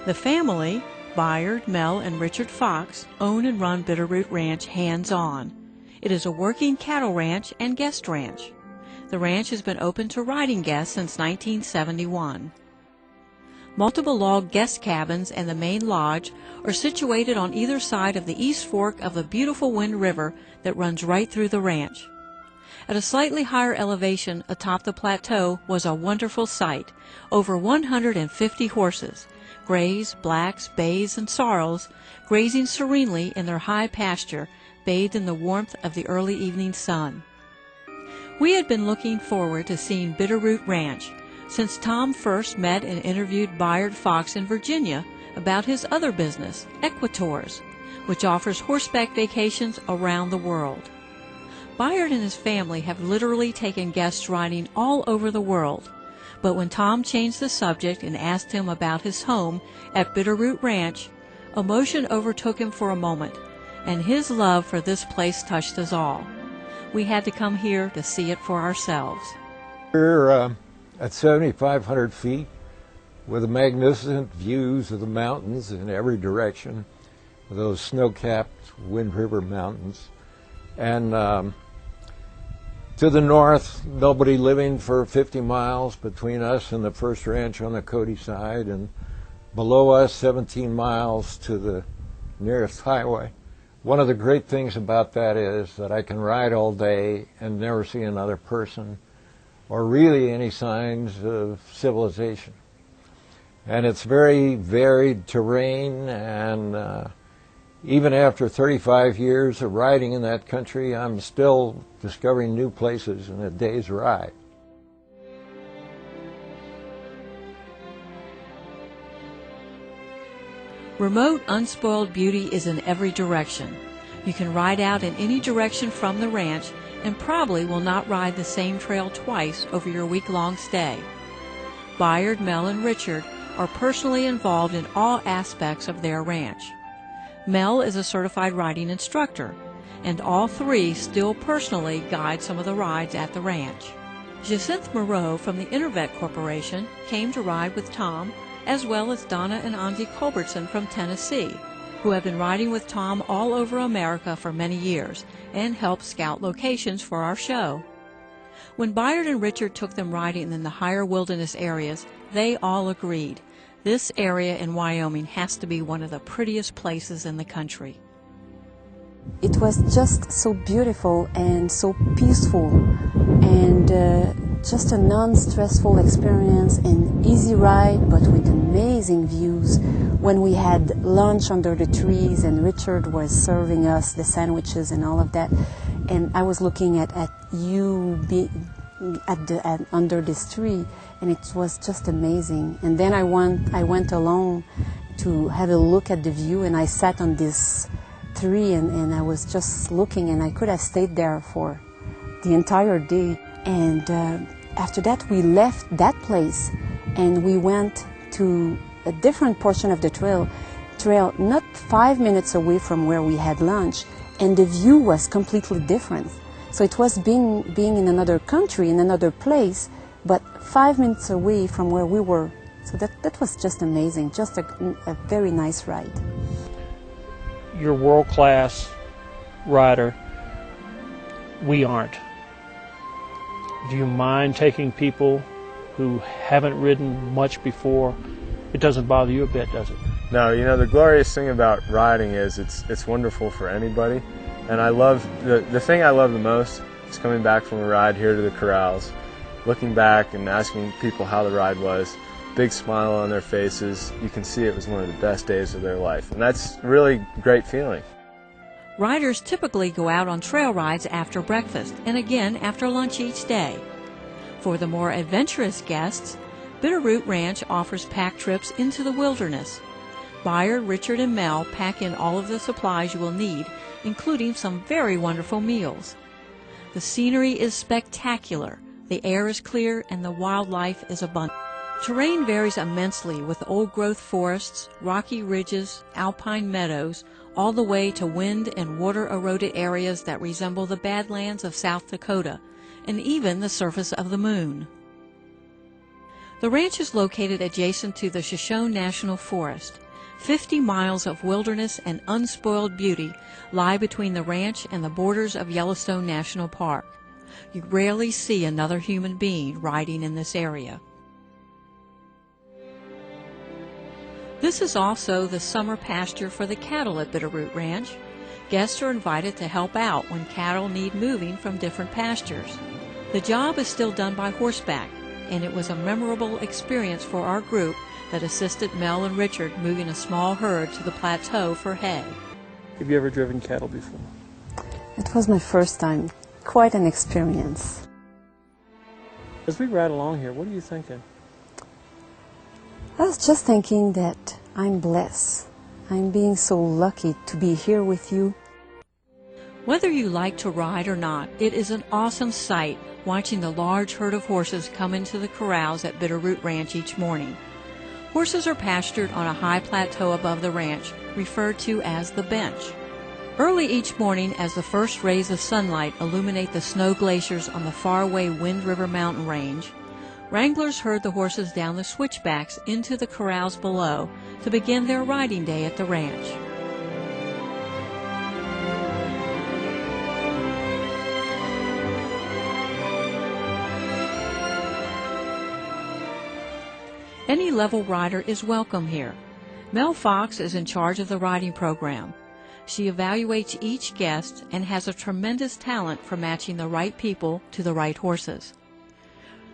The family, Bayard, Mel, and Richard Fox, own and run Bitterroot Ranch hands-on. It is a working cattle ranch and guest ranch. The ranch has been open to riding guests since 1971. Multiple log guest cabins and the main lodge are situated on either side of the East Fork of the beautiful Wind River that runs right through the ranch. At a slightly higher elevation atop the plateau was a wonderful sight. Over 150 horses, grays, blacks, bays, and sorrels, grazing serenely in their high pasture, bathed in the warmth of the early evening sun. We had been looking forward to seeing Bitterroot Ranch since Tom first met and interviewed Bayard Fox in Virginia about his other business, Equitours, which offers horseback vacations around the world. Bayard and his family have literally taken guests riding all over the world, but when Tom changed the subject and asked him about his home at Bitterroot Ranch, emotion overtook him for a moment, and his love for this place touched us all. We had to come here to see it for ourselves. We're at 7,500 feet with the magnificent views of the mountains in every direction, those snow-capped Wind River Mountains. And to the north, nobody living for 50 miles between us and the first ranch on the Cody side, and below us 17 miles to the nearest highway. One of the great things about that is that I can ride all day and never see another person or really any signs of civilization. And it's very varied terrain, and even after 35 years of riding in that country, I'm still discovering new places in a day's ride. Remote, unspoiled beauty is in every direction. You can ride out in any direction from the ranch and probably will not ride the same trail twice over your week-long stay. Bayard, Mel, and Richard are personally involved in all aspects of their ranch. Mel is a certified riding instructor, and all three still personally guide some of the rides at the ranch. Jacinth Moreau from the Intervet Corporation came to ride with Tom, as well as Donna and Andy Culbertson from Tennessee, who have been riding with Tom all over America for many years and helped scout locations for our show. When Bayard and Richard took them riding in the higher wilderness areas, they all agreed. This area in Wyoming has to be one of the prettiest places in the country. It was just so beautiful and so peaceful, and just a non-stressful experience, an easy ride but with amazing views. When we had lunch under the trees and Richard was serving us the sandwiches and all of that, and I was looking at under this tree, and it was just amazing. And then I went along to have a look at the view, and I sat on this tree and I was just looking, and I could have stayed there for the entire day. And after that we left that place and we went to a different portion of the trail not 5 minutes away from where we had lunch, and the view was completely different. So it was being in another country, in another place, but 5 minutes away from where we were. So that was just amazing, just a very nice ride. You're a world-class rider. We aren't. Do you mind taking people who haven't ridden much before? It doesn't bother you a bit, does it? No, you know, the glorious thing about riding is it's wonderful for anybody. And I love, the thing I love the most is coming back from a ride here to the corrals, looking back and asking people how the ride was, big smile on their faces. You can see it was one of the best days of their life. And that's really a great feeling. Riders typically go out on trail rides after breakfast and again after lunch each day. For the more adventurous guests, Bitterroot Ranch offers pack trips into the wilderness. Bayard, Richard, and Mel pack in all of the supplies you will need, including some very wonderful meals. The scenery is spectacular, the air is clear, and the wildlife is abundant. Terrain varies immensely with old-growth forests, rocky ridges, alpine meadows, all the way to wind and water-eroded areas that resemble the Badlands of South Dakota, and even the surface of the moon. The ranch is located adjacent to the Shoshone National Forest. 50 miles of wilderness and unspoiled beauty lie between the ranch and the borders of Yellowstone National Park. You rarely see another human being riding in this area. This is also the summer pasture for the cattle at Bitterroot Ranch. Guests are invited to help out when cattle need moving from different pastures. The job is still done by horseback, and it was a memorable experience for our group that assisted Mel and Richard moving a small herd to the plateau for hay. Have you ever driven cattle before? It was my first time. Quite an experience. As we ride along here, what are you thinking? I was just thinking that I'm blessed. I'm being so lucky to be here with you. Whether you like to ride or not, it is an awesome sight watching the large herd of horses come into the corrals at Bitterroot Ranch each morning. Horses are pastured on a high plateau above the ranch, referred to as the bench. Early each morning, as the first rays of sunlight illuminate the snow glaciers on the faraway Wind River mountain range, wranglers herd the horses down the switchbacks into the corrals below to begin their riding day at the ranch. Any level rider is welcome here. Mel Fox is in charge of the riding program. She evaluates each guest and has a tremendous talent for matching the right people to the right horses.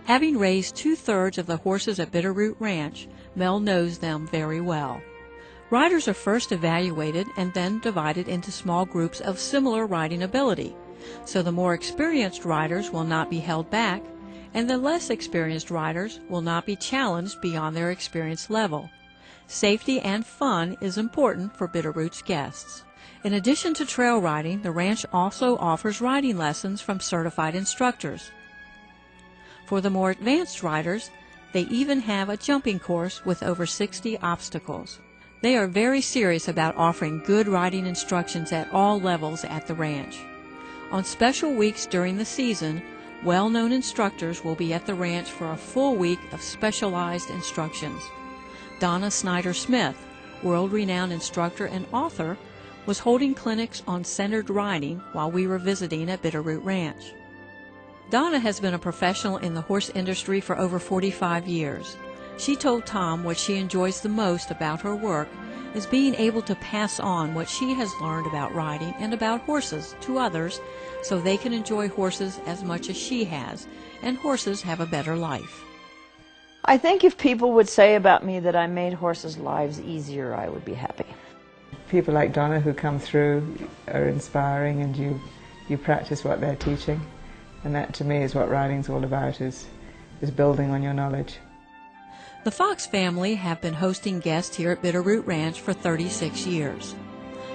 Having raised 2/3 of the horses at Bitterroot Ranch, Mel knows them very well. Riders are first evaluated and then divided into small groups of similar riding ability, so the more experienced riders will not be held back, and the less experienced riders will not be challenged beyond their experience level. Safety and fun is important for Bitterroot's guests. In addition to trail riding, the ranch also offers riding lessons from certified instructors. For the more advanced riders, they even have a jumping course with over 60 obstacles. They are very serious about offering good riding instructions at all levels at the ranch. On special weeks during the season, well-known instructors will be at the ranch for a full week of specialized instructions. Donna Snyder-Smith, world-renowned instructor and author, was holding clinics on centered riding while we were visiting at Bitterroot Ranch. Donna has been a professional in the horse industry for over 45 years. She told Tom what she enjoys the most about her work is being able to pass on what she has learned about riding and about horses to others so they can enjoy horses as much as she has, and horses have a better life. I think if people would say about me that I made horses' lives easier, I would be happy. People like Donna who come through are inspiring, and you practice what they're teaching, and that to me is what riding's all about, is building on your knowledge. The Fox family have been hosting guests here at Bitterroot Ranch for 36 years.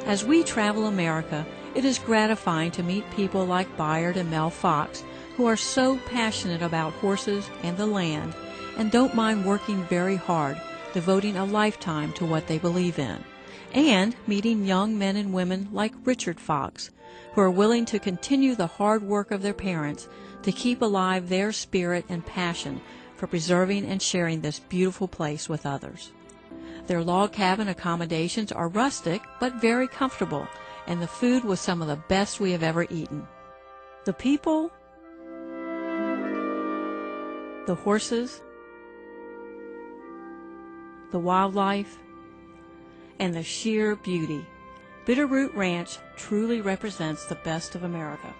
As we travel America, it is gratifying to meet people like Bayard and Mel Fox, who are so passionate about horses and the land, and don't mind working very hard, devoting a lifetime to what they believe in. And meeting young men and women like Richard Fox, who are willing to continue the hard work of their parents to keep alive their spirit and passion for preserving and sharing this beautiful place with others. Their log cabin accommodations are rustic but very comfortable, and the food was some of the best we have ever eaten. The people, the horses, the wildlife, and the sheer beauty. Bitterroot Ranch truly represents the best of America.